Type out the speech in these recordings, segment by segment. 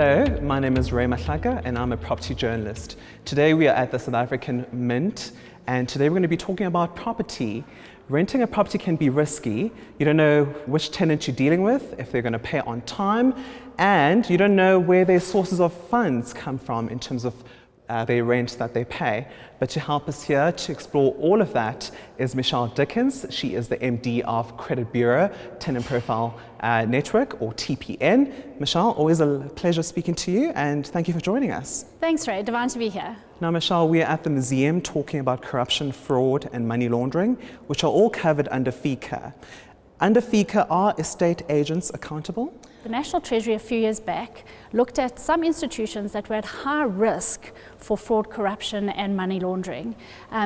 Hello, my name is Ray Mahlaga and I'm a property journalist. Today we are at the South African Mint and today we're going to be talking about property. Renting a property can be risky. You don't know which tenant you're dealing with, if they're going to pay on time, and you don't know where their sources of funds come from in terms of their rent that they pay. But to help us here to explore all of that is Michelle Dickens. She is the MD of Credit Bureau Tenant Profile Network, or TPN. Michelle, always a pleasure speaking to you and thank you for joining us. Thanks, Ray. Divine to be here. Now, Michelle, we are at the museum talking about corruption, fraud and money laundering, which are all covered under FICA. Under FICA, are estate agents accountable? The National Treasury a few years back looked at some institutions that were at high risk for fraud, corruption and money laundering.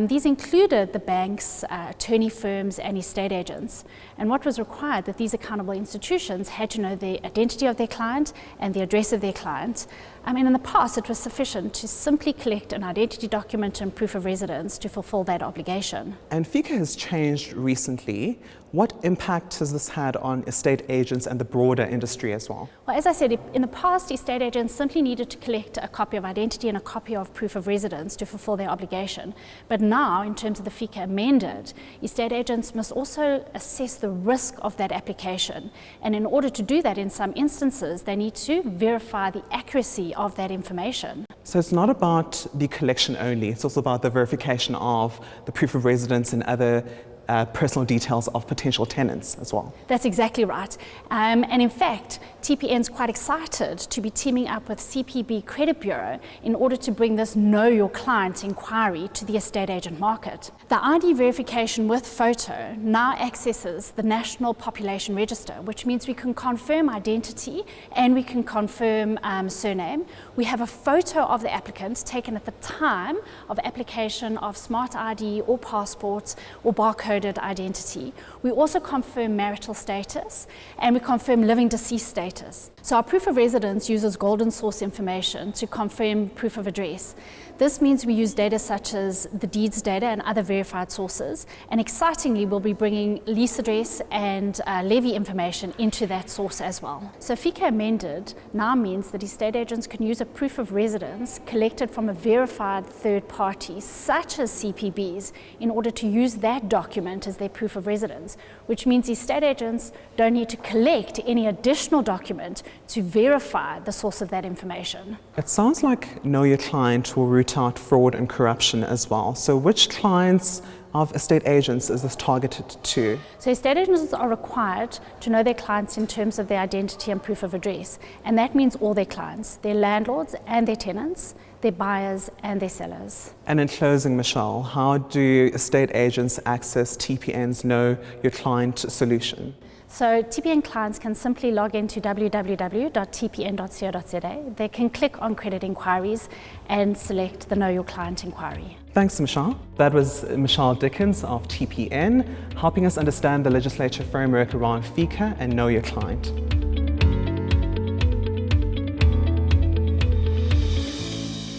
These included the banks, attorney firms and estate agents. And what was required that these accountable institutions had to know the identity of their client and the address of their client. In the past it was sufficient to simply collect an identity document and proof of residence to fulfill that obligation. And FICA has changed recently. What impact has this had on estate agents and the broader industry as well? Well, as I said, in the past, estate agents simply needed to collect a copy of identity and a copy of proof of residence to fulfill their obligation. But now, in terms of the FICA amended, estate agents must also assess the risk of that application. And in order to do that, in some instances, they need to verify the accuracy of that information. So it's not about the collection only, it's also about the verification of the proof of residence and other personal details of potential tenants as well. That's exactly right. And in fact, TPN is quite excited to be teaming up with CPB Credit Bureau in order to bring this Know Your Client inquiry to the estate agent market. The ID verification with photo now accesses the National Population Register, which means we can confirm identity and we can confirm surname. We have a photo of the applicant taken at the time of application of smart ID or passports or barcode identity. We also confirm marital status and we confirm living deceased status. So our proof of residence uses golden source information to confirm proof of address. This means we use data such as the deeds data and other verified sources, and excitingly we'll be bringing lease address and levy information into that source as well. So FICA amended now means that estate agents can use a proof of residence collected from a verified third party such as CPBs in order to use that document as their proof of residence, which means estate agents don't need to collect any additional document to verify the source of that information. It sounds like Know Your Client will root out fraud and corruption as well. So which clients of estate agents is this targeted to? So estate agents are required to know their clients in terms of their identity and proof of address. And that means all their clients, their landlords and their tenants, their buyers and their sellers. And in closing, Michelle, how do estate agents access TPN's Know Your Client solution? So TPN clients can simply log into www.tpn.co.za. They can click on credit inquiries and select the Know Your Client inquiry. Thanks, Michelle. That was Michelle Dickens of TPN, helping us understand the legislature framework around FICA and Know Your Client.